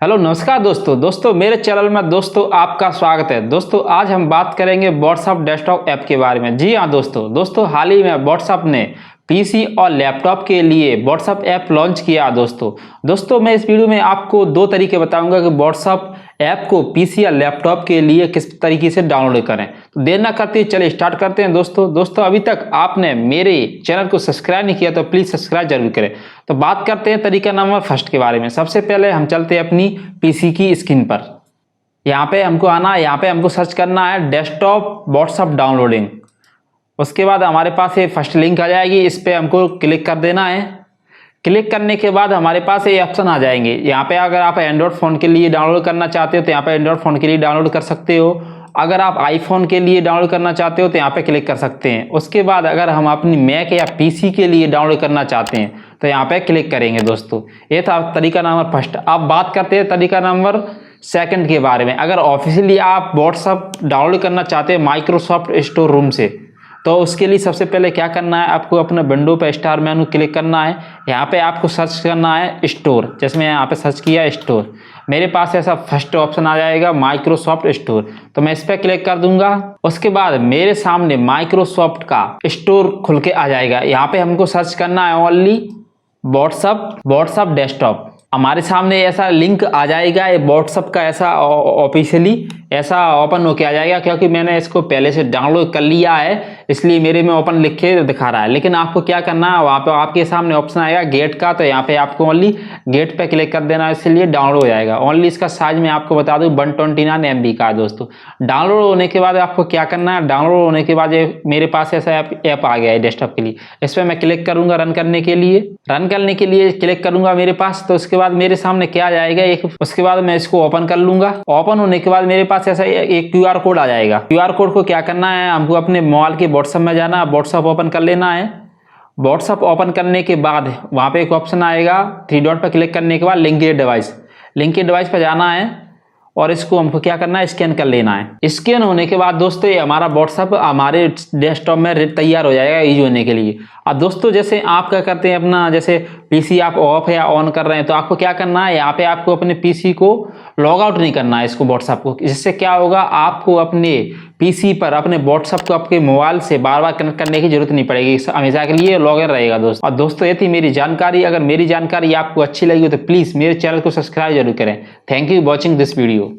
Hello नमस्कार दोस्तों मेरे चैनल में दोस्तों आपका स्वागत है। दोस्तों आज हम बात करेंगे व्हाट्सएप डेस्कटॉप ऐप के बारे में। जी हाँ दोस्तों हाल ही में व्हाट्सएप ने पीसी और लैपटॉप के लिए व्हाट्सएप ऐप लॉन्च किया। दोस्तों मैं इस वीडियो में आपको दो तरीके बताऊंगा कि व्हाट्सएप ऐप को पीसी या लैपटॉप के लिए किस तरीके से डाउनलोड करें। तो देर ना करते चलिए स्टार्ट करते हैं। दोस्तों अभी तक आपने मेरे चैनल को सब्सक्राइब नहीं किया तो प्लीज़ सब्सक्राइब जरूर करें। तो बात करते हैं तरीका नंबर फर्स्ट के बारे में। सबसे पहले हम चलते हैं अपनी पीसी की स्क्रीन पर। यहाँ पे हमको आना है, यहाँ पे हमको सर्च करना है डेस्कटॉप व्हाट्सएप डाउनलोडिंग। उसके बाद हमारे पास ये फर्स्ट लिंक आ जाएगी, इस पर हमको क्लिक कर देना है। क्लिक करने के बाद हमारे पास ये ऑप्शन आ जाएंगे। यहाँ पे अगर आप एंड्रॉयड फ़ोन के लिए डाउनलोड करना चाहते हो तो यहाँ पे एंड्रॉयड फ़ोन के लिए डाउनलोड कर सकते हो। अगर आप आईफोन के लिए डाउनलोड करना चाहते हो तो यहाँ पे क्लिक कर सकते हैं। उसके बाद अगर हम अपनी मैक या पीसी के लिए डाउनलोड करना चाहते हैं तो यहाँ पे क्लिक करेंगे। दोस्तों ये था तरीका नंबर फर्स्ट। अब बात करते हैं तरीका नंबर सेकंड के बारे में। अगर ऑफिशियली आप व्हाट्सएप डाउनलोड करना चाहते हैं माइक्रोसॉफ्ट स्टोर रूम से, तो उसके लिए सबसे पहले क्या करना है, आपको अपने विंडो पे स्टार मेनू क्लिक करना है। यहाँ पे आपको सर्च करना है स्टोर। जैसे मैं यहाँ पे सर्च किया स्टोर, मेरे पास ऐसा फर्स्ट ऑप्शन आ जाएगा माइक्रोसॉफ्ट स्टोर, तो मैं इस पर क्लिक कर दूंगा। उसके बाद मेरे सामने माइक्रोसॉफ्ट का स्टोर खुल के आ जाएगा। यहाँ पे हमको सर्च करना है ओनली व्हाट्सएप डेस्कटॉप। हमारे सामने ऐसा लिंक आ जाएगा, ये व्हाट्सएप का ऐसा ऑफिशियली ऐसा ओपन होके आ जाएगा। क्योंकि मैंने इसको पहले से डाउनलोड कर लिया है इसलिए मेरे में ओपन लिख के दिखा रहा है। लेकिन आपको क्या करना है, वहाँ पे आपके सामने ऑप्शन आएगा गेट का, तो यहाँ पे आपको ओनली गेट पे क्लिक कर देना है, इसलिए डाउनलोड हो जाएगा। ओनली इसका साइज मैं आपको बता दूँ 129 MB का है। दोस्तों डाउनलोड होने के बाद आपको क्या करना है, डाउनलोड होने के बाद ये मेरे पास ऐसा ऐप आ गया है डेस्कटॉप के लिए। इस पर मैं क्लिक करूंगा रन करने के लिए क्लिक करूंगा मेरे पास। तो उसके बाद मेरे सामने क्या आ जाएगा एक, उसके बाद मैं इसको ओपन कर लूंगा। ओपन होने के बाद मेरे पास ऐसा एक क्यूआर कोड आ जाएगा। क्यूआर कोड को क्या करना है, हमको अपने मोबाइल के व्हाट्सएप में जाना, व्हाट्सएप ओपन कर लेना है। व्हाट्सएप ओपन करने के बाद वहां पे एक ऑप्शन आएगा, 3 डॉट पर क्लिक करने के बाद लिंक के डिवाइस पर जाना है और इसको हमको क्या करना है, स्कैन कर लेना है। स्कैन होने के बाद दोस्तों ये हमारा व्हाट्सएप हमारे डेस्कटॉप में तैयार हो जाएगा यूज होने के लिए। अब दोस्तों जैसे आप क्या करते हैं, अपना जैसे पीसी आप ऑफ है या ऑन कर रहे हैं, तो आपको क्या करना है, यहाँ पे आपको अपने पीसी को लॉग आउट नहीं करना है इसको व्हाट्सएप को। जिससे क्या होगा, आपको अपने पीसी पर अपने व्हाट्सएप को आपके मोबाइल से बार बार कनेक्ट करने की जरूरत नहीं पड़ेगी, हमेशा के लिए लॉग इन रहेगा। दोस्तों और दोस्तों ये थी मेरी जानकारी। अगर मेरी जानकारी आपको अच्छी लगी हो तो प्लीज़ मेरे चैनल को सब्सक्राइब जरूर करें। Thank you watching this video.